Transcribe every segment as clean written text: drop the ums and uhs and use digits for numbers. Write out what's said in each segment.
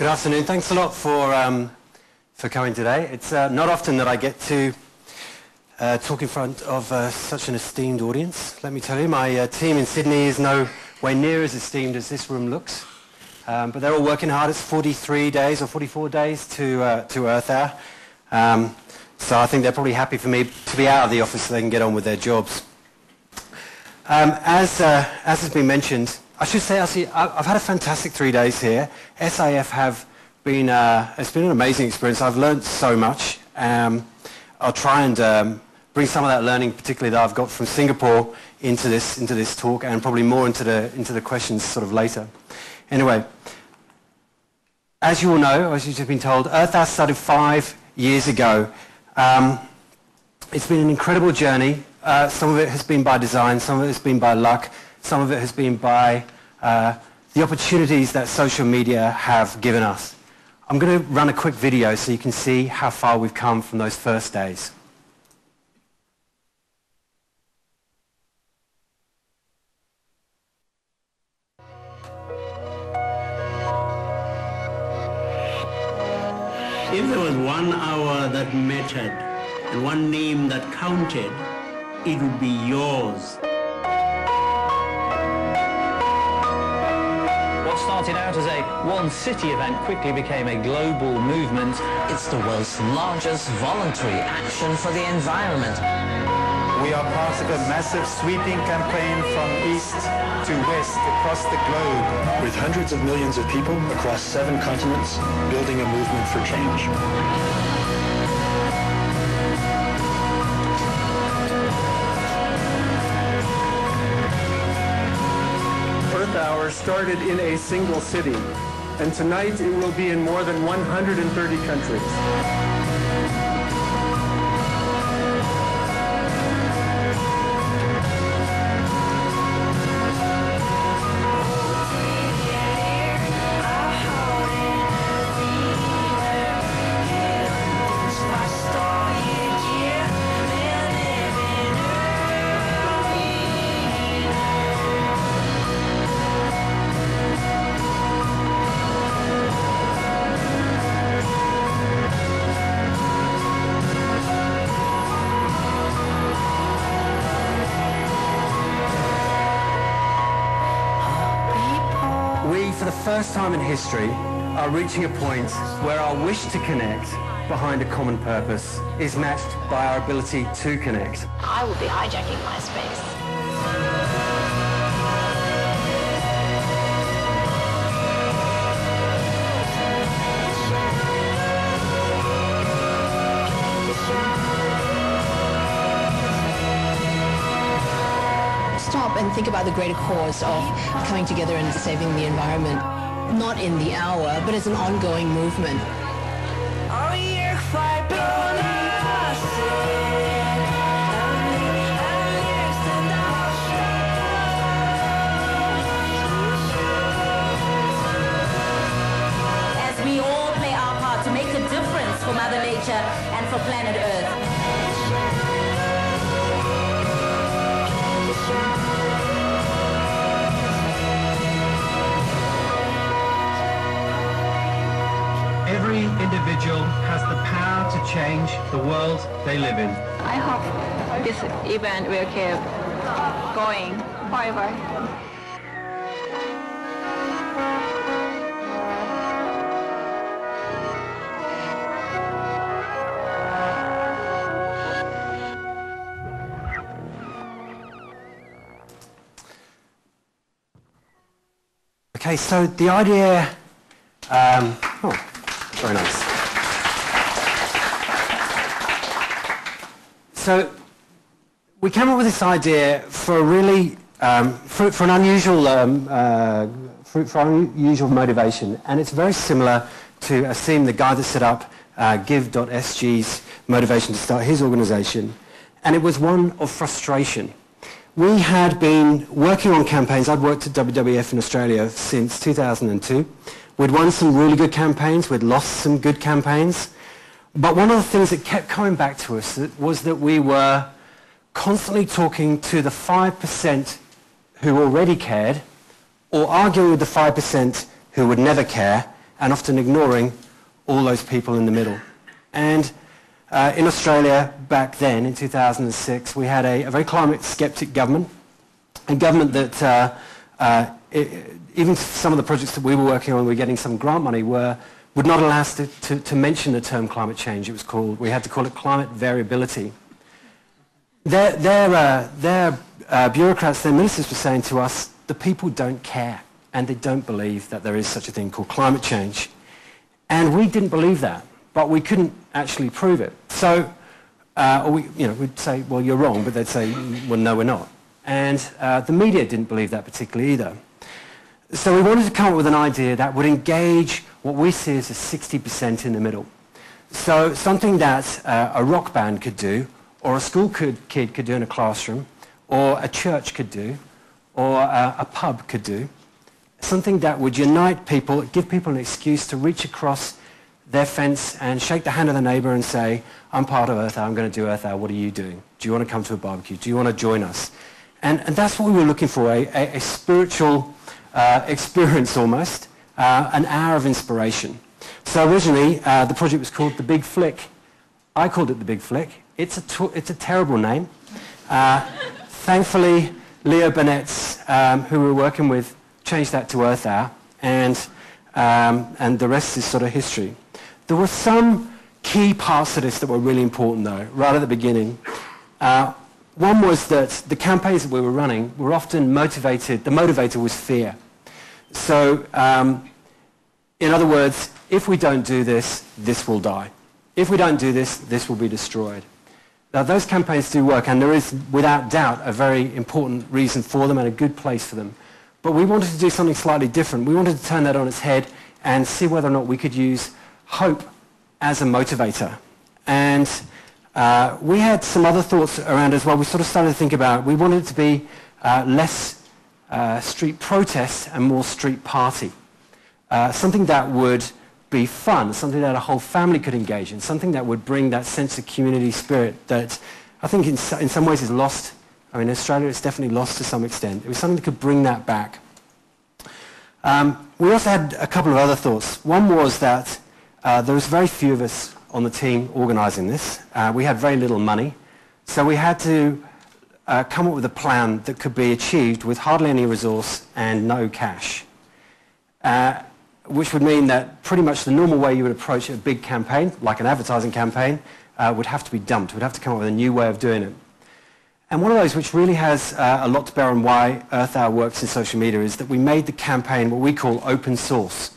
Good afternoon. Thanks a lot for coming today. It's not often that I get to talk in front of such an esteemed audience. Let me tell you, my team in Sydney is no way near as esteemed as this room looks. But they're all working hard. It's 43 days or 44 days to Earth Hour. So I think they're probably happy for me to be out of the office so they can get on with their jobs. As has been mentioned, I should say, I've had a fantastic 3 days here. SIF have been, it's been an amazing experience. I've learned so much. I'll try and bring some of that learning, particularly that I've got from Singapore, into this talk, and probably more into the questions sort of later. Anyway, as you all know, as you've just been told, Earth Hour started 5 years ago. It's been an incredible journey. Some of it has been by design, some of it has been by luck, some of it has been by the opportunities that social media have given us. I'm going to run a quick video so you can see how far we've come from those first days. If there was 1 hour that mattered and one name that counted, it would be yours. What started out as a one-city event quickly became a global movement. It's the world's largest voluntary action for the environment. We are part of a massive sweeping campaign from east to west across the globe. With hundreds of millions of people across 7 continents building a movement for change. Earth Hour started in a single city, and tonight it will be in more than 130 countries. For the first time in history, are reaching a point where our wish to connect behind a common purpose is matched by our ability to connect. I will be hijacking MySpace. Stop and think about the greater cause of coming together and saving the environment, not in the hour, but as an ongoing movement. As we all play our part to make a difference for Mother Nature and for planet Earth. Every individual has the power to change the world they live in. I hope this event will keep going forever. Okay, so the idea... very nice. So we came up with this idea for a really for an unusual unusual motivation, and it's very similar to Asim, the guy that set up Give.sg's motivation to start his organisation, and it was one of frustration. We had been working on campaigns. I'd worked at WWF in Australia since 2002. We'd won some really good campaigns, we'd lost some good campaigns, but one of the things that kept coming back to us was that we were constantly talking to the 5% who already cared, or arguing with the 5% who would never care, and often ignoring all those people in the middle. And in Australia back then, in 2006, we had a very climate skeptic government, a government that even some of the projects that we were working on, we were getting some grant money, would not allow us to mention the term climate change. It was called, we had to call it climate variability. Their bureaucrats, their ministers were saying to us, the people don't care and they don't believe that there is such a thing called climate change. And we didn't believe that, but we couldn't actually prove it. So we'd say, well, you're wrong, but they'd say, well, no, we're not. And the media didn't believe that particularly either. So we wanted to come up with an idea that would engage what we see as a 60% in the middle. So something that a rock band could do, or a school kid could do in a classroom, or a church could do, or a pub could do. Something that would unite people, give people an excuse to reach across their fence and shake the hand of the neighbour and say, I'm part of Earth Hour, I'm going to do Earth Hour, what are you doing? Do you want to come to a barbecue? Do you want to join us? And that's what we were looking for, a spiritual experience almost, an hour of inspiration. So originally, the project was called The Big Flick. I called it The Big Flick. It's a terrible name. Thankfully, Leo Burnett's, who we were working with, changed that to Earth Hour, and the rest is sort of history. There were some key parts of this that were really important, though, right at the beginning. One was that the campaigns that we were running were often motivated, the motivator was fear. So, in other words, if we don't do this, this will die. If we don't do this, this will be destroyed. Now, those campaigns do work, and there is, without doubt, a very important reason for them and a good place for them. But we wanted to do something slightly different. We wanted to turn that on its head and see whether or not we could use hope as a motivator. And we had some other thoughts around as well. We sort of started to think about, we wanted it to be less street protest and more street party. Something that would be fun, something that a whole family could engage in, something that would bring that sense of community spirit that I think in some ways is lost. I mean, in Australia it's definitely lost to some extent. It was something that could bring that back. We also had a couple of other thoughts. One was that there was very few of us on the team organising this. We had very little money, so we had to come up with a plan that could be achieved with hardly any resource and no cash. Which would mean that pretty much the normal way you would approach a big campaign, like an advertising campaign, would have to be dumped. We'd have to come up with a new way of doing it. And one of those which really has a lot to bear on why Earth Hour works in social media is that we made the campaign what we call open source.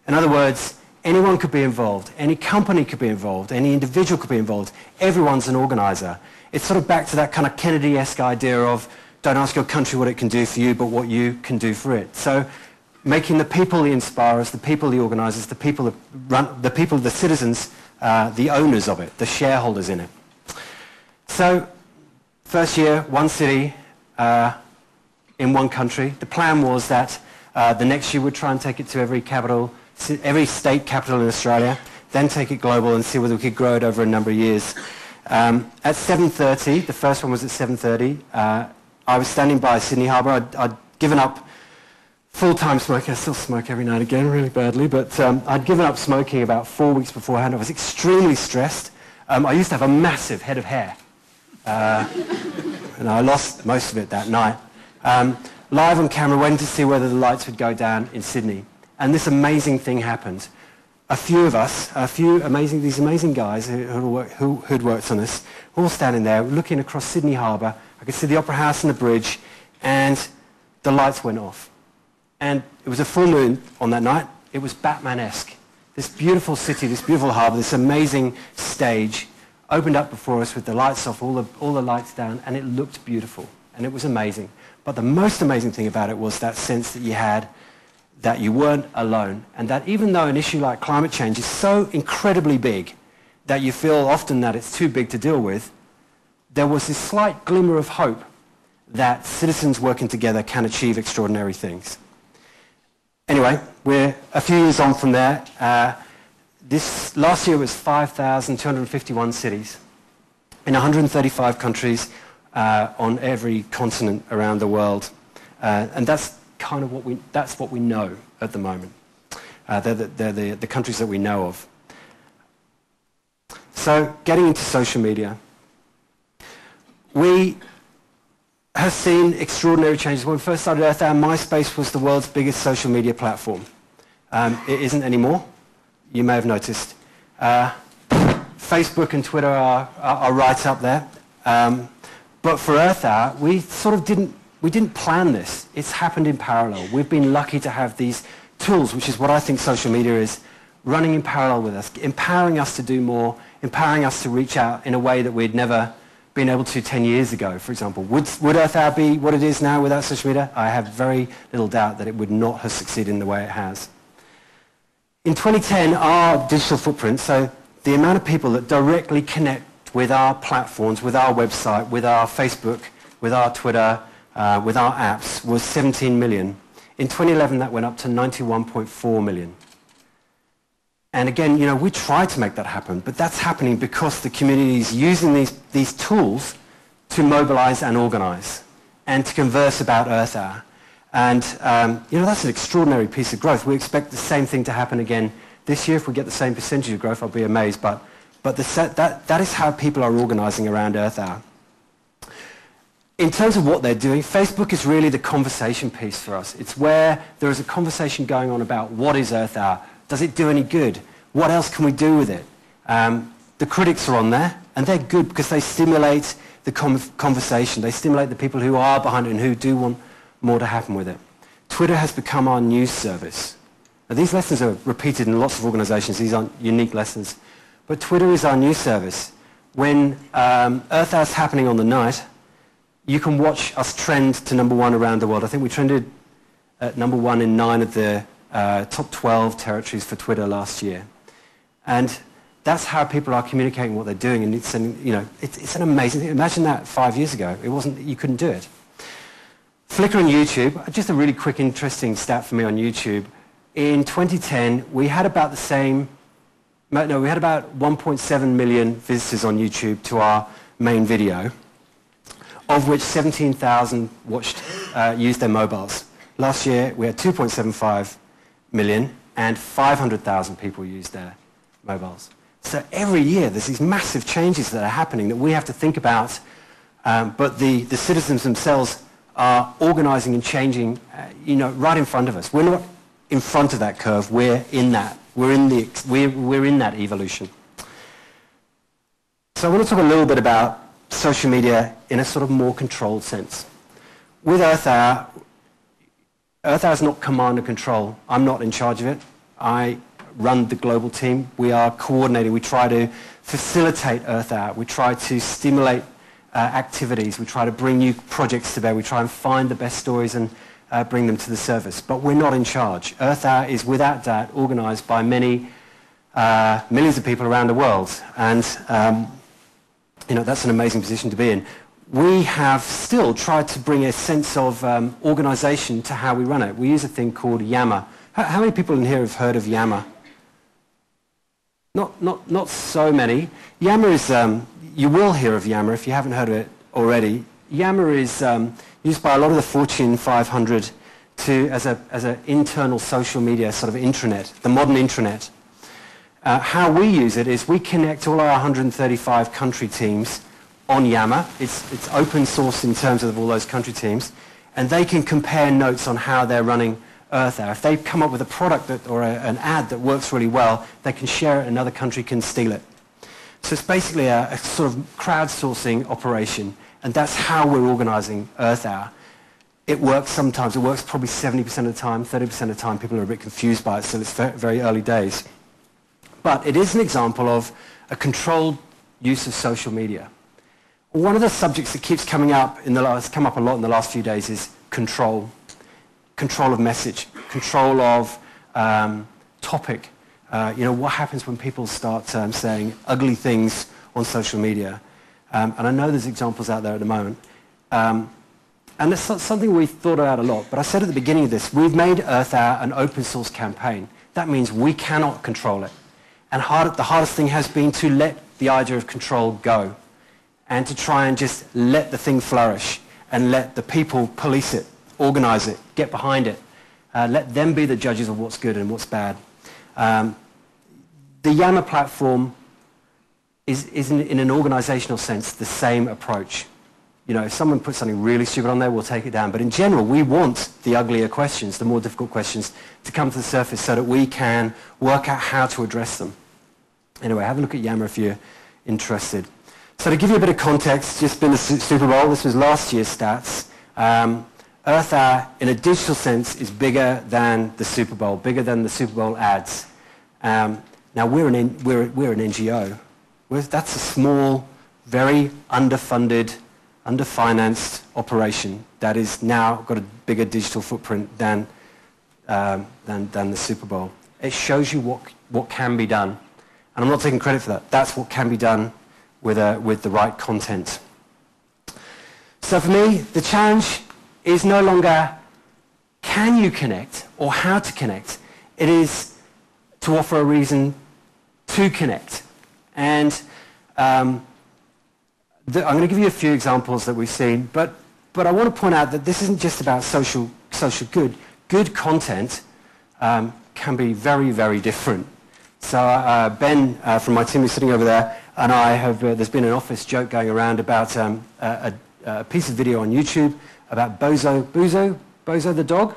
In other words, anyone could be involved, any company could be involved, any individual could be involved, everyone's an organiser. It's sort of back to that kind of Kennedy-esque idea of don't ask your country what it can do for you, but what you can do for it. So making the people the inspirers, the people the organisers, the people that run, the people, the citizens, the owners of it, the shareholders in it. So, first year, one city in one country. The plan was that the next year we'd try and take it to every state capital in Australia, then take it global and see whether we could grow it over a number of years. At 7:30, the first one was at 7:30. I was standing by Sydney Harbour. I'd given up full-time smoking. I still smoke every now and again, really badly, but I'd given up smoking about 4 weeks beforehand. I was extremely stressed. I used to have a massive head of hair, and I lost most of it that night. Live on camera, waiting to see whether the lights would go down in Sydney. And this amazing thing happened. A few of us, these amazing guys who'd worked on this, were all standing there looking across Sydney Harbour. I could see the Opera House and the bridge, and the lights went off. And it was a full moon on that night. It was Batman-esque. This beautiful city, this beautiful harbour, this amazing stage opened up before us with the lights off, all the lights down, and it looked beautiful. And it was amazing. But the most amazing thing about it was that sense that you had that you weren't alone, and that even though an issue like climate change is so incredibly big that you feel often that it's too big to deal with, there was this slight glimmer of hope that citizens working together can achieve extraordinary things. Anyway, we're a few years on from there. This last year was 5,251 cities in 135 countries on every continent around the world, and that's kind of what we know at the moment. They're the countries that we know of. So getting into social media. We have seen extraordinary changes. When we first started Earth Hour, MySpace was the world's biggest social media platform. It isn't anymore. You may have noticed. Facebook and Twitter are right up there. But for Earth Hour, we sort of didn't plan this. It's happened in parallel. We've been lucky to have these tools, which is what I think social media is, running in parallel with us, empowering us to do more, empowering us to reach out in a way that we'd never been able to 10 years ago, for example. Would Earth Hour be what it is now without social media? I have very little doubt that it would not have succeeded in the way it has. In 2010, our digital footprint, so the amount of people that directly connect with our platforms, with our website, with our Facebook, with our Twitter, with our apps, was 17 million. In 2011, that went up to 91.4 million. And again, we tried to make that happen, but that's happening because the community is using these tools to mobilize and organize and to converse about Earth Hour. And, that's an extraordinary piece of growth. We expect the same thing to happen again this year. If we get the same percentage of growth, I'll be amazed. But that is how people are organizing around Earth Hour. In terms of what they're doing, Facebook is really the conversation piece for us. It's where there is a conversation going on about what is Earth Hour. Does it do any good? What else can we do with it? The critics are on there, and they're good because they stimulate the conversation. They stimulate the people who are behind it and who do want more to happen with it. Twitter has become our news service. Now, these lessons are repeated in lots of organizations. These aren't unique lessons. But Twitter is our news service. When Earth Hour is happening on the night, you can watch us trend to #1 around the world. I think we trended at #1 in 9 of the top 12 territories for Twitter last year. And that's how people are communicating what they're doing. And it's an amazing thing. Imagine that 5 years ago. You couldn't do it. Flickr and YouTube, just a really quick, interesting stat for me on YouTube. In 2010, we had about 1.7 million visitors on YouTube to our main video, of which 17,000 used their mobiles. Last year, we had 2.75 million, and 500,000 people used their mobiles. So every year, there's these massive changes that are happening that we have to think about, but the citizens themselves are organizing and changing, right in front of us. We're not in front of that curve. We're in that. We're in that evolution. So I want to talk a little bit about social media in a sort of more controlled sense. With Earth Hour is not command and control. I'm not in charge of it. I run the global team. We are coordinating. We try to facilitate Earth Hour. We try to stimulate activities. We try to bring new projects to bear. We try and find the best stories and bring them to the surface. But we're not in charge. Earth Hour is, without doubt, organized by many millions of people around the world. And, that's an amazing position to be in. We have still tried to bring a sense of organization to how we run it. We use a thing called Yammer. How many people in here have heard of Yammer? Not so many. Yammer is, you will hear of Yammer if you haven't heard of it already. Yammer is used by a lot of the Fortune 500 as an internal social media sort of intranet, the modern intranet. How we use it is we connect all our 135 country teams on Yammer. It's open source in terms of all those country teams, and they can compare notes on how they're running Earth Hour. If they come up with a product or an ad that works really well, they can share it, another country can steal it. So it's basically a sort of crowdsourcing operation, and that's how we're organizing Earth Hour. It works sometimes. It works probably 70% of the time, 30% of the time. People are a bit confused by it, so it's very early days. But it is an example of a controlled use of social media. One of the subjects that keeps coming up come up a lot in the last few days is control. Control of message, control of topic. What happens when people start saying ugly things on social media? And I know there's examples out there at the moment. And it's something we've thought about a lot. But I said at the beginning of this, we've made Earth Hour an open source campaign. That means we cannot control it. And the hardest thing has been to let the idea of control go and to try and just let the thing flourish and let the people police it, organize it, get behind it, let them be the judges of what's good and what's bad. The Yammer platform is in an organizational sense the same approach. You know, if someone puts something really stupid on there, we'll take it down. But in general, we want the uglier questions, the more difficult questions, to come to the surface so that we can work out how to address them. Anyway, have a look at Yammer if you're interested. So to give you a bit of context, just been the Super Bowl. This was last year's stats. Earth Hour, in a digital sense, is bigger than the Super Bowl, bigger than the Super Bowl ads. Now, we're an NGO. That's a small, very underfunded, underfinanced operation that is now got a bigger digital footprint than the Super Bowl. It shows you what can be done. And I'm not taking credit for that. That's what can be done with the right content. So for me, the challenge is no longer can you connect or how to connect. It is to offer a reason to connect. And I'm going to give you a few examples that we've seen, but I want to point out that this isn't just about social good. Good content can be very, very different. So Ben from my team is sitting over there, and I have there's been an office joke going around about a piece of video on YouTube about Bozo the dog.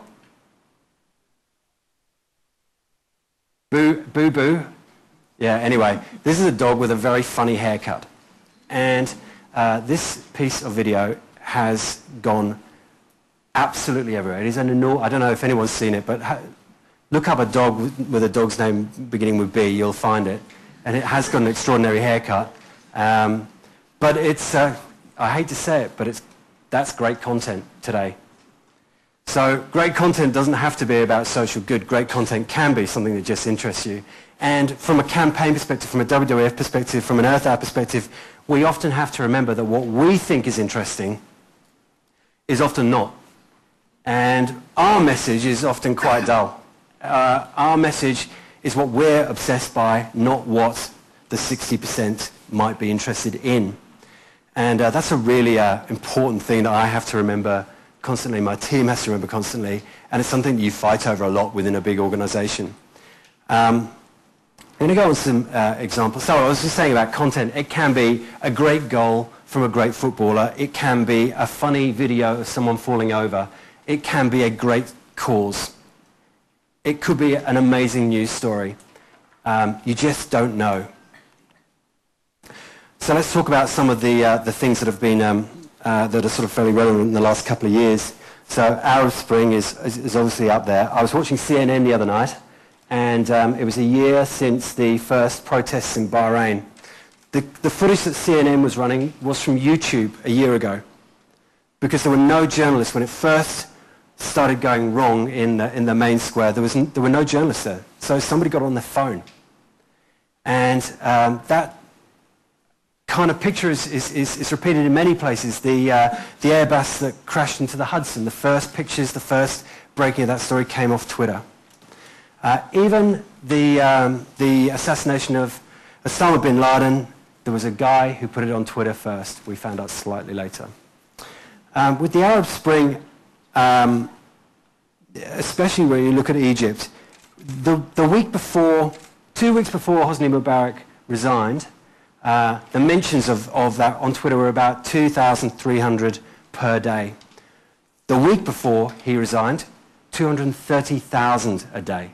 Boo. Yeah, anyway, this is a dog with a very funny haircut. And this piece of video has gone absolutely everywhere. It is an enormous, I don't know if anyone's seen it, but look up a dog with a dog's name beginning with B, you'll find it. And it has got an extraordinary haircut. But it's, I hate to say it, but that's great content today. So great content doesn't have to be about social good. Great content can be something that just interests you. And from a campaign perspective, from a WWF perspective, from an Earth Hour perspective, we often have to remember that what we think is interesting is often not. And our message is often quite dull. Our message is what we're obsessed by, not what the 60% might be interested in. And that's a really important thing that I have to remember constantly, my team has to remember constantly, and it's something that you fight over a lot within a big organization. I'm going to go on some examples. So I was just saying about content. It can be a great goal from a great footballer. It can be a funny video of someone falling over. It can be a great cause. It could be an amazing news story. You just don't know. So let's talk about some of the things that have been that are sort of fairly relevant in the last couple of years. So Arab Spring is obviously up there. I was watching CNN the other night, and it was a year since the first protests in Bahrain. The footage that CNN was running was from YouTube a year ago, because there were no journalists when it first started going wrong in the main square. There were no journalists there, so somebody got on their phone, and that kind of picture is repeated in many places. The Airbus that crashed into the Hudson, the first pictures, the first breaking of that story came off Twitter. Even the assassination of Osama bin Laden, there was a guy who put it on Twitter first. We found out slightly later. With the Arab Spring, especially when you look at Egypt, the week before, 2 weeks before Hosni Mubarak resigned, the mentions of that on Twitter were about 2,300 per day. The week before he resigned, 230,000 a day.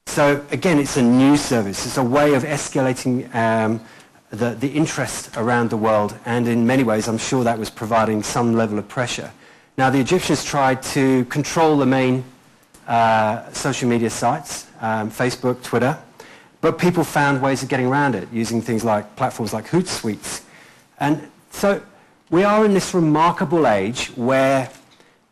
So again, it's a news service. It's a way of escalating the interest around the world, and in many ways, I'm sure that was providing some level of pressure. Now, the Egyptians tried to control the main social media sites, Facebook, Twitter, but people found ways of getting around it using things like platforms like Hootsuite. And so we are in this remarkable age where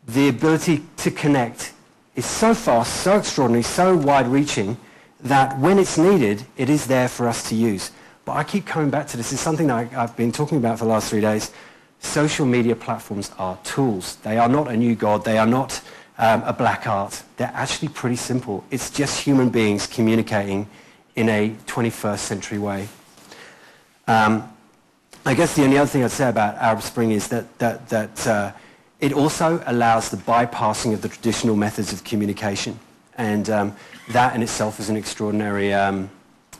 the ability to connect is so fast, so extraordinary, so wide-reaching that when it's needed, it is there for us to use. But I keep coming back to this. It's something that I've been talking about for the last 3 days. Social media platforms are tools. They are not a new god. They are not a black art. They're actually pretty simple. It's just human beings communicating in a 21st century way. I guess the only other thing I'd say about Arab Spring is that it also allows the bypassing of the traditional methods of communication. And that in itself is an extraordinary,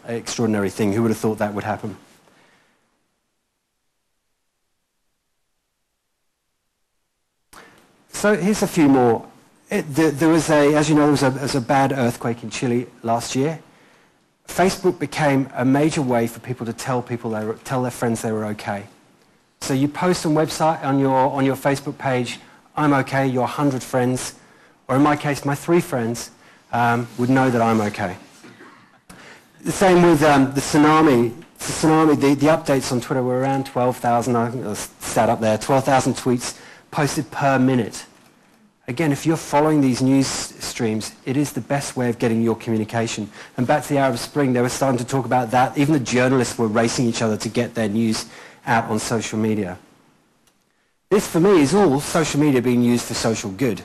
extraordinary thing. Who would have thought that would happen? So here's a few more. There was as you know, there was a bad earthquake in Chile last year. Facebook became a major way for people to tell their friends they were okay. So you post on website on your Facebook page, I'm okay, your 100 friends, or in my case, my 3 friends would know that I'm okay. The same with the tsunami. The updates on Twitter were around 12,000. I think it was sat up there, 12,000 tweets posted per minute. Again, if you're following these news streams, it is the best way of getting your communication. And back to the Arab Spring, they were starting to talk about that. Even the journalists were racing each other to get their news out on social media. This, for me, is all social media being used for social good.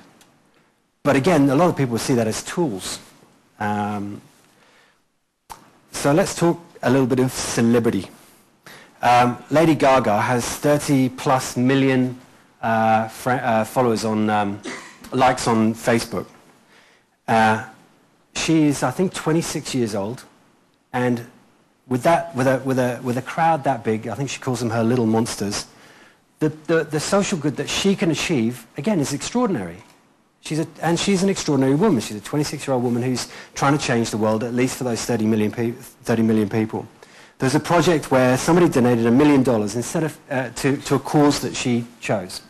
But again, a lot of people see that as tools. So let's talk a little bit of celebrity. Lady Gaga has 30+ million followers on likes on Facebook. She is, I think, 26 years old, and with a crowd that big, I think she calls them her little monsters. The social good that she can achieve, again, is extraordinary. She's an extraordinary woman. She's a 26-year-old woman who's trying to change the world, at least for those 30 million people. There's a project where somebody donated $1 million instead of to a cause that she chose.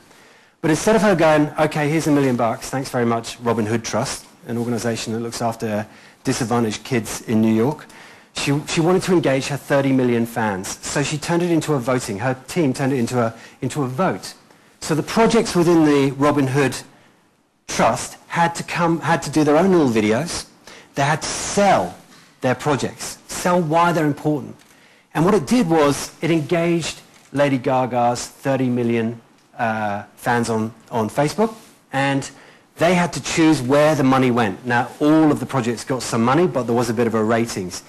But instead of her going, okay, here's $1 million, thanks very much, Robin Hood Trust, an organization that looks after disadvantaged kids in New York, she wanted to engage her 30 million fans. So she turned it into a voting. Her team turned it into a vote. So the projects within the Robin Hood Trust had to do their own little videos. They had to sell their projects, sell why they're important. And what it did was it engaged Lady Gaga's 30 million fans on Facebook, and they had to choose where the money went. Now, all of the projects got some money, but there was a bit of a ratings.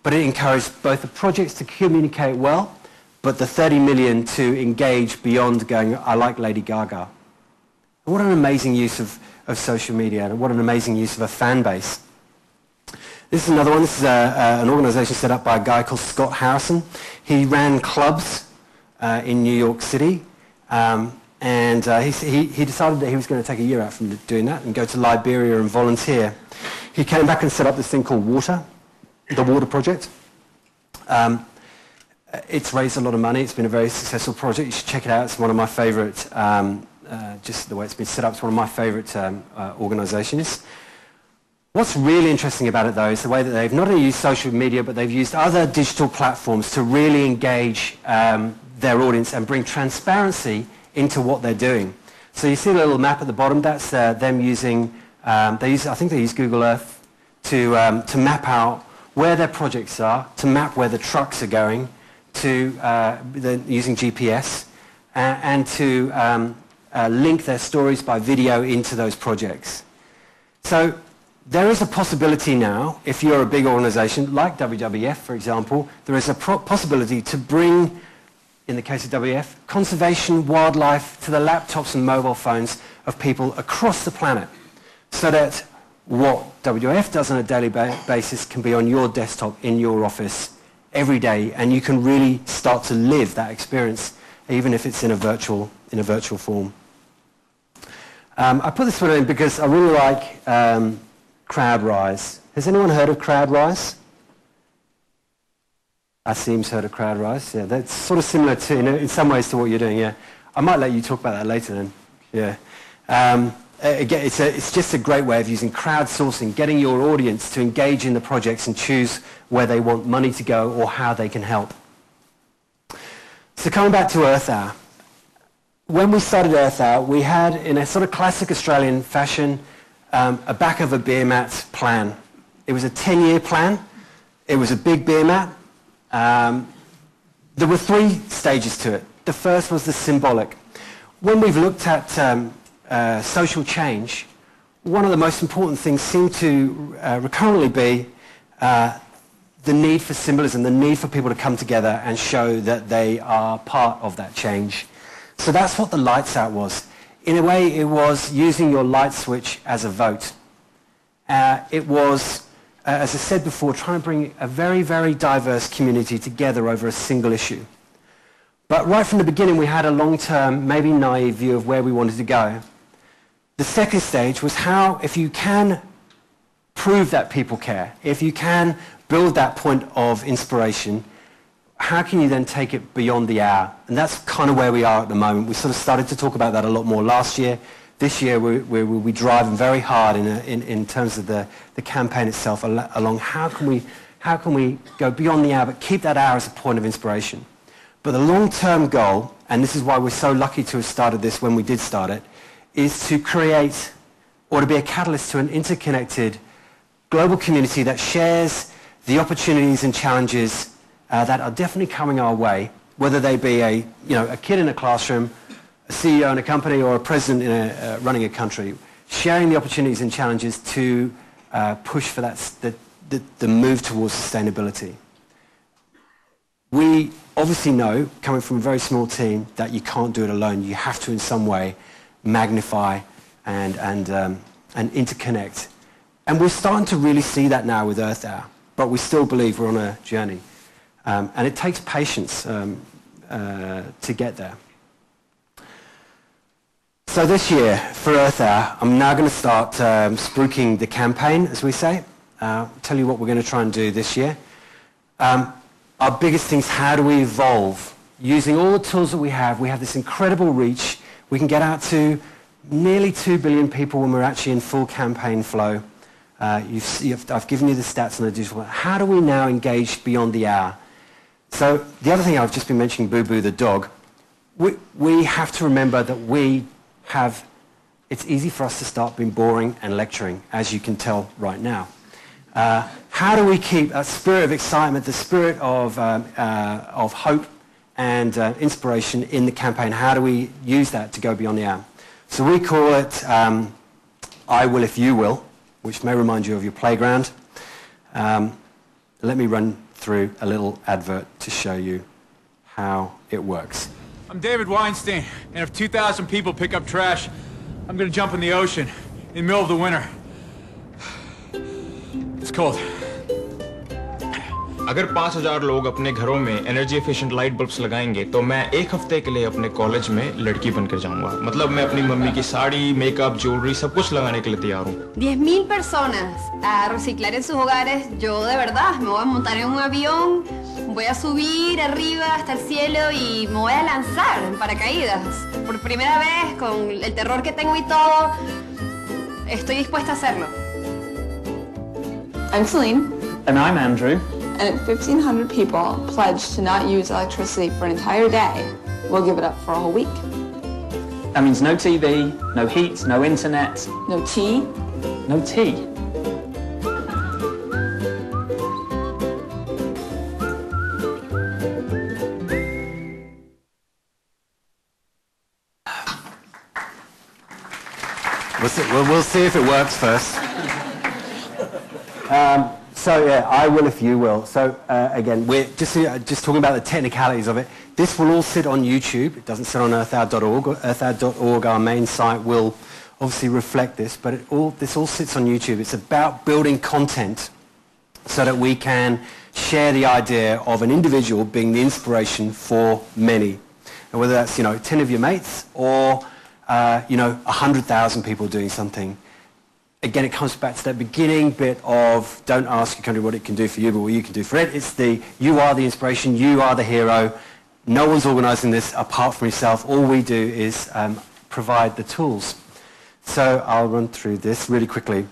But it encouraged both the projects to communicate well, but the 30 million to engage beyond going, I like Lady Gaga. What an amazing use of social media, and what an amazing use of a fan base. This is another one. This is an organization set up by a guy called Scott Harrison. He ran clubs in New York City, and he decided that he was going to take a year out from doing that and go to Liberia and volunteer. He came back and set up this thing called the Water Project. It's raised a lot of money. It's been a very successful project. You should check it out. It's one of my favorite, just the way it's been set up, it's one of my favorite organizations. What's really interesting about it, though, is the way that they've not only used social media, but they've used other digital platforms to really engage their audience and bring transparency into what they're doing. So you see the little map at the bottom. That's them using, I think they use Google Earth to map out where their projects are, to map where the trucks are going, they're using GPS, and to link their stories by video into those projects. So there is a possibility now, if you're a big organization like WWF, for example, there is a possibility to bring, in the case of WWF, conservation, wildlife to the laptops and mobile phones of people across the planet, so that what WWF does on a daily basis can be on your desktop in your office every day, and you can really start to live that experience, even if it's in a virtual form. I put this one in because I really like CrowdRise. Has anyone heard of CrowdRise? Asim's heard of CrowdRise. Yeah, that's sort of similar to, in some ways, to what you're doing. Yeah, I might let you talk about that later then. Yeah. Again, it's just a great way of using crowdsourcing, getting your audience to engage in the projects and choose where they want money to go or how they can help. So coming back to Earth Hour. When we started Earth Hour, we had, in a sort of classic Australian fashion, a back of a beer mat plan. It was a 10-year plan. It was a big beer mat. There were 3 stages to it. The first was the symbolic. When we've looked at social change, one of the most important things seemed to recurrently be the need for symbolism, the need for people to come together and show that they are part of that change. So that's what the lights out was. In a way, it was using your light switch as a vote. it was, as I said before, trying to bring a very, very diverse community together over a single issue. But right from the beginning, we had a long-term, maybe naive view of where we wanted to go. The second stage was how, if you can prove that people care, if you can build that point of inspiration, how can you then take it beyond the hour? And that's kind of where we are at the moment. We sort of started to talk about that a lot more last year. This year, we'll be driving very hard in terms of the campaign itself along how can we go beyond the hour but keep that hour as a point of inspiration. But the long-term goal, and this is why we're so lucky to have started this when we did start it, is to create or to be a catalyst to an interconnected global community that shares the opportunities and challenges that are definitely coming our way, whether they be a kid in a classroom, a CEO in a company, or a president running a country, sharing the opportunities and challenges to push for the move towards sustainability. We obviously know, coming from a very small team, that you can't do it alone. You have to, in some way, magnify and interconnect. And we're starting to really see that now with Earth Hour, but we still believe we're on a journey. And it takes patience to get there. So this year, for Earth Hour, I'm now going to start spruiking the campaign, as we say. Tell you what we're going to try and do this year. Our biggest thing is how do we evolve? Using all the tools that we have this incredible reach. We can get out to nearly 2 billion people when we're actually in full campaign flow. I've given you the stats on the digital. How do we now engage beyond the hour? So the other thing I've just been mentioning, Boo Boo the dog, we have to remember that it's easy for us to start being boring and lecturing, as you can tell right now. How do we keep that spirit of excitement, the spirit of hope and inspiration in the campaign? How do we use that to go beyond the hour? So we call it I Will If You Will, which may remind you of your playground. Let me run through a little advert to show you how it works. I'm David Weinstein, and if 2,000 people pick up trash, I'm gonna jump in the ocean in the middle of the winter. It's cold. अगर 5,000 लोग अपने घरों में energy efficient light bulbs लगाएंगे तो मैं एक हफ्ते के लिए अपने कॉलेज में लड़की बनकर जाऊंगा मतलब मैं अपनी मम्मी की साड़ी मेकअप ज्वेलरी सब कुछ लगाने के लिए तैयार हूं 10,000 personas a reciclar en sus hogares. Yo de verdad me voy a montar en un avión, voy a subir arriba hasta el cielo y me voy a lanzar en paracaídas. Por primera vez, con el terror que tengo y todo, estoy dispuesta a hacerlo. I'm Celine. And I'm Andrew. And if 1,500 people pledge to not use electricity for an entire day, we'll give it up for a whole week. That means no TV, no heat, no internet. No tea? No tea. We'll see if it works first. So yeah, I will if you will. So again, we're just talking about the technicalities of it. This will all sit on YouTube. It doesn't sit on earthhour.org. Earthhour.org, our main site, will obviously reflect this, but this all sits on YouTube. It's about building content so that we can share the idea of an individual being the inspiration for many. And whether that's 10 of your mates or 100,000 people doing something. Again, it comes back to that beginning bit of don't ask your country what it can do for you, but what you can do for it. It's you are the inspiration, you are the hero. No one's organising this apart from yourself. All we do is provide the tools. So I'll run through this really quickly.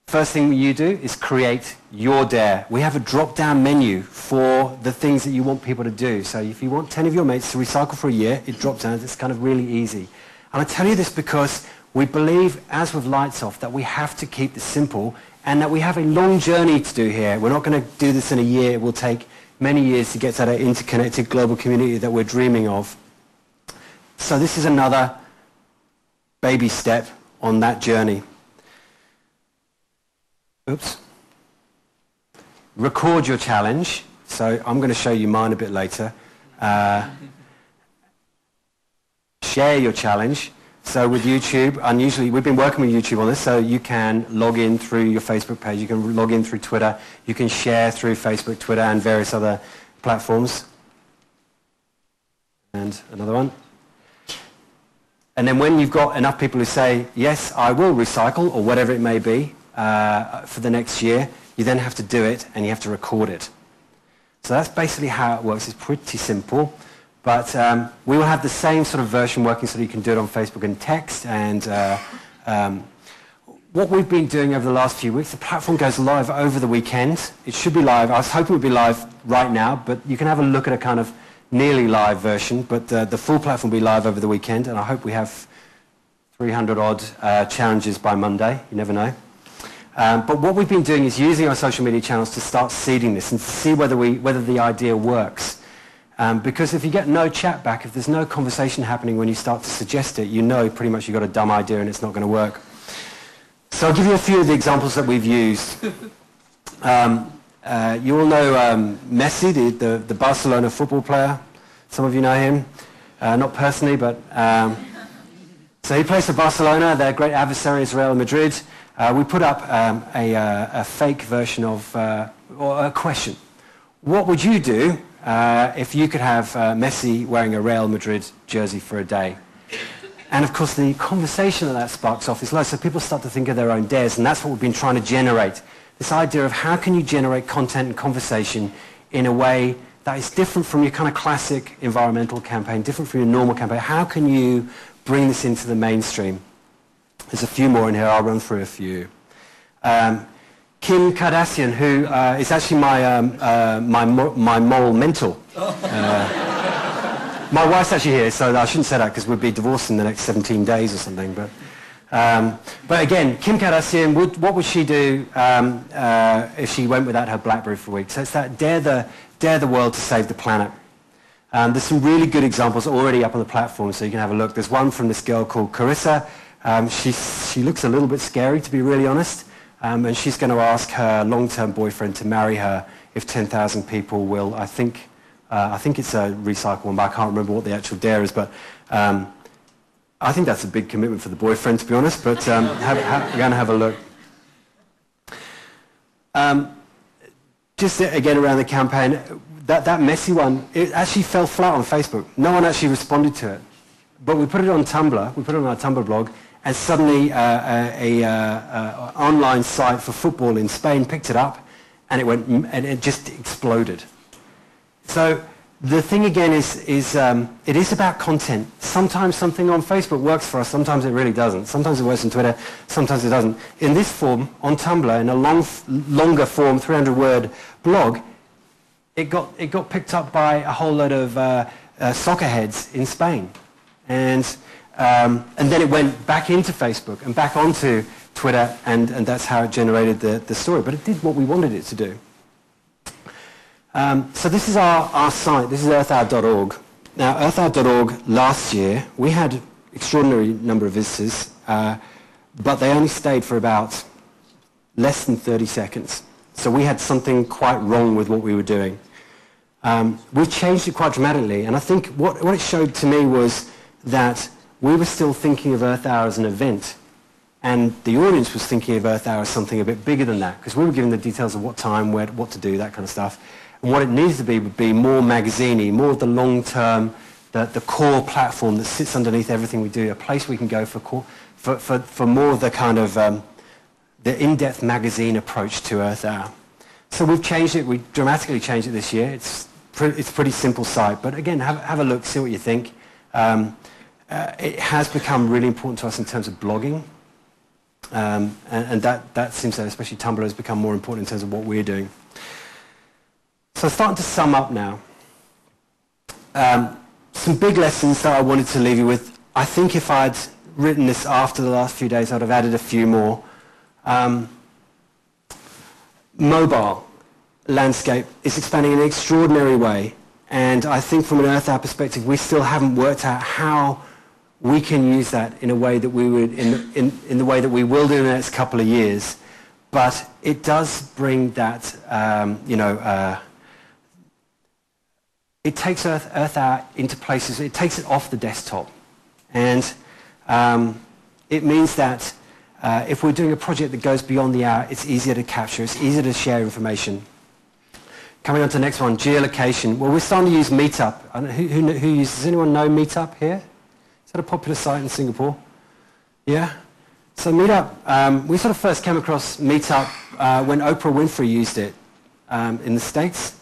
First thing you do is create your dare. We have a drop-down menu for the things that you want people to do. So if you want 10 of your mates to recycle for a year, it drops down. It's kind of really easy. And I tell you this because we believe, as with Lights Off, that we have to keep this simple and that we have a long journey to do here. We're not going to do this in a year. It will take many years to get to that interconnected global community that we're dreaming of. So this is another baby step on that journey. Oops. Record your challenge. So I'm going to show you mine a bit later. Share your challenge. So with YouTube, unusually, we've been working with YouTube on this, so you can log in through your Facebook page, you can log in through Twitter, you can share through Facebook, Twitter, and various other platforms. And another one. And then when you've got enough people who say, yes, I will recycle, or whatever it may be, for the next year, you then have to do it, and you have to record it. So that's basically how it works. It's pretty simple. But we will have the same sort of version working so that you can do it on Facebook in text. And what we've been doing over the last few weeks, the platform goes live over the weekend. It should be live. I was hoping it would be live right now, but you can have a look at a kind of nearly live version. But the full platform will be live over the weekend, and I hope we have 300-odd challenges by Monday. You never know. But what we've been doing is using our social media channels to start seeding this and to see whether the idea works. Because if you get no chat back, if there's no conversation happening when you start to suggest it, you know pretty much you've got a dumb idea and it's not going to work. So I'll give you a few of the examples that we've used. You all know Messi, the Barcelona football player. Some of you know him. Not personally, but... so he plays for Barcelona. Their great adversary is Real Madrid. We put up a fake version of, or a question. What would you do if you could have Messi wearing a Real Madrid jersey for a day? And of course the conversation that sparks off is low, so people start to think of their own dares, and that's what we've been trying to generate. This idea of how can you generate content and conversation in a way that is different from your kind of classic environmental campaign, different from your normal campaign. How can you bring this into the mainstream? There's a few more in here, I'll run through a few. Kim Kardashian, who is actually my moral mentor. My wife's actually here, so I shouldn't say that because we'd be divorced in the next 17 days or something. But again, Kim Kardashian, what would she do if she went without her BlackBerry for a week? So it's that dare the world to save the planet. There's some really good examples already up on the platform, so you can have a look. There's one from this girl called Carissa. She looks a little bit scary, to be really honest. And she's going to ask her long-term boyfriend to marry her if 10,000 people will. I think it's a recycle one, but I can't remember what the actual dare is. But I think that's a big commitment for the boyfriend, to be honest. But we're going to have a look. Just again around the campaign, that Messi one, it actually fell flat on Facebook. No one actually responded to it. But we put it on Tumblr. We put it on our Tumblr blog. And suddenly an online site for football in Spain picked it up, and it just exploded. So the thing again is it is about content. Sometimes something on Facebook works for us, sometimes it really doesn't. Sometimes it works on Twitter, sometimes it doesn't. In this form, on Tumblr, in a longer form, 300-word blog, it got picked up by a whole load of soccer heads in Spain. And then it went back into Facebook and back onto Twitter, and that's how it generated the story. But it did what we wanted it to do. So this is our site. This is earthhour.org. Now, earthhour.org last year, we had extraordinary number of visitors, but they only stayed for about less than 30 seconds. So we had something quite wrong with what we were doing. We changed it quite dramatically, and I think what it showed to me was that we were still thinking of Earth Hour as an event, and the audience was thinking of Earth Hour as something a bit bigger than that, because we were given the details of what time, where, what to do, that kind of stuff. And what it needs to be would be more magazine-y, more of the long-term, the core platform that sits underneath everything we do, a place we can go for more of the kind of the in-depth magazine approach to Earth Hour. So we've changed it. We dramatically changed it this year. It's a pretty simple site, but again, have a look, see what you think. It has become really important to us in terms of blogging, and that seems to, especially Tumblr, has become more important in terms of what we're doing. So starting to sum up now. Some big lessons that I wanted to leave you with. I think if I'd written this after the last few days, I'd have added a few more. Mobile landscape is expanding in an extraordinary way, and I think from an Earth Hour perspective, we still haven't worked out how we can use that in a way that we would, in the way that we will do in the next couple of years. But it does bring that, it takes Earth Hour into places, it takes it off the desktop. And It means that if we're doing a project that goes beyond the hour, it's easier to capture, it's easier to share information. Coming on to the next one, geolocation. Well, we're starting to use Meetup. I don't know, who uses, does anyone know Meetup here? Is that a popular site in Singapore? Yeah? So Meetup, we sort of first came across Meetup when Oprah Winfrey used it in the States.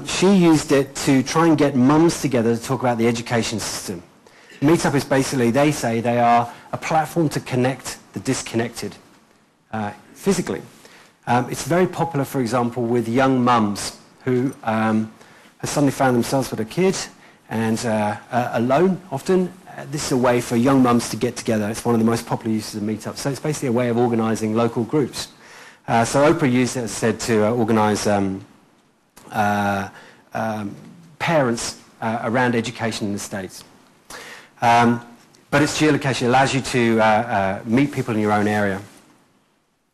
She used it to try and get mums together to talk about the education system. Meetup is basically, they say, they are a platform to connect the disconnected physically. It's very popular, for example, with young mums who have suddenly found themselves with a kid and alone often. This is a way for young mums to get together. It's one of the most popular uses of Meetup. So it's basically a way of organising local groups. So Oprah used it, as I said, to organise parents around education in the States. But it's geolocation. It allows you to meet people in your own area.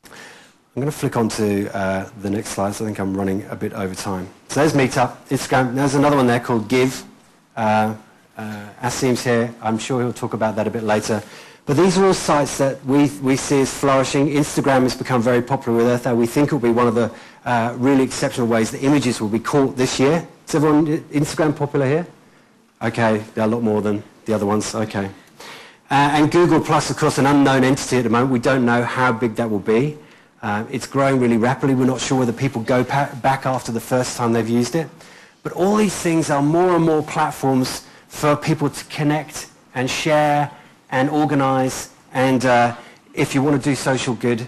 I'm going to flick on to the next slide, so I think I'm running a bit over time. So there's Meetup, Instagram. There's another one there called Give. Asim's here. I'm sure he'll talk about that a bit later. But these are all sites that we see as flourishing. Instagram has become very popular with Earth Hour. We think it will be one of the really exceptional ways that images will be caught this year. Is everyone Instagram popular here? Okay, there are a lot more than the other ones. Okay. And Google Plus, of course, an unknown entity at the moment. We don't know how big that will be. It's growing really rapidly. We're not sure whether people go back after the first time they've used it. But all these things are more and more platforms for people to connect and share and organize. And if you want to do social good,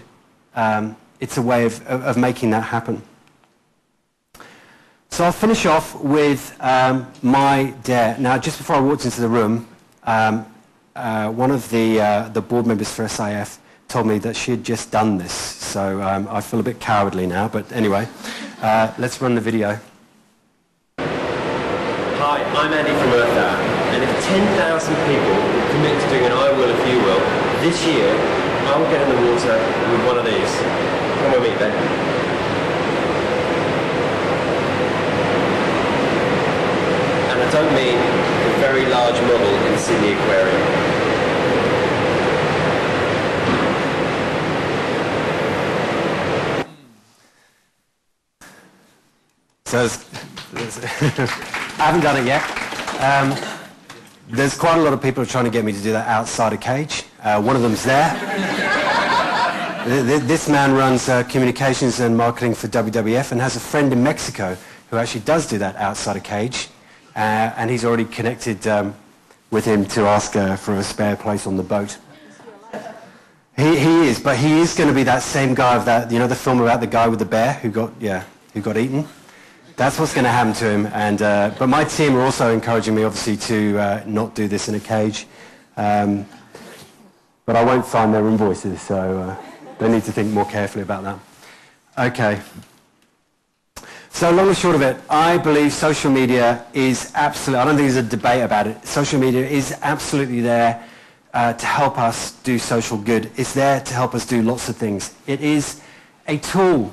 it's a way of making that happen. So I'll finish off with my dare. Now, just before I walked into the room, one of the board members for SIF told me that she had just done this. So I feel a bit cowardly now. But anyway, let's run the video. Hi, I'm Andy from Earth Hour, and if 10,000 people commit to doing an I will if you will, this year I will get in the water with one of these. Come with me, Ben. And I don't mean the very large model in Sydney Aquarium. So I haven't done it yet. There's quite a lot of people trying to get me to do that outside a cage. One of them's there. This man runs communications and marketing for WWF and has a friend in Mexico who actually does do that outside a cage. And he's already connected with him to ask for a spare place on the boat. He is, but he is going to be that same guy of that, you know, the film about the guy with the bear who got eaten. That's what's going to happen to him. And but my team are also encouraging me, obviously, to not do this in a cage. But I won't sign their invoices, so they need to think more carefully about that. Okay. So long and short of it, I believe social media is absolutely, I don't think there's a debate about it. Social media is absolutely there to help us do social good. It's there to help us do lots of things. It is a tool,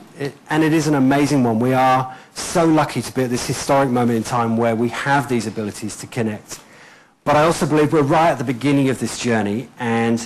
and it is an amazing one. We are so lucky to be at this historic moment in time where we have these abilities to connect. But I also believe we're right at the beginning of this journey, and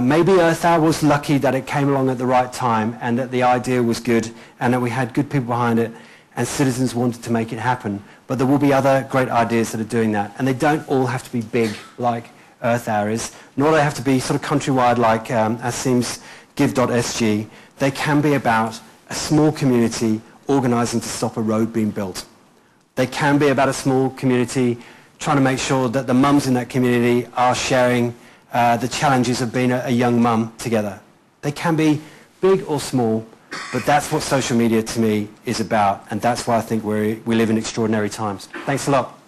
maybe Earth Hour was lucky that it came along at the right time and that the idea was good and that we had good people behind it and citizens wanted to make it happen. But there will be other great ideas that are doing that, and they don't all have to be big like Earth Hour is, nor do they have to be sort of countrywide like Asim's Give.sg. They can be about a small community organising to stop a road being built. They can be about a small community trying to make sure that the mums in that community are sharing the challenges of being a young mum together. They can be big or small, but that's what social media to me is about, and that's why I think we live in extraordinary times. Thanks a lot.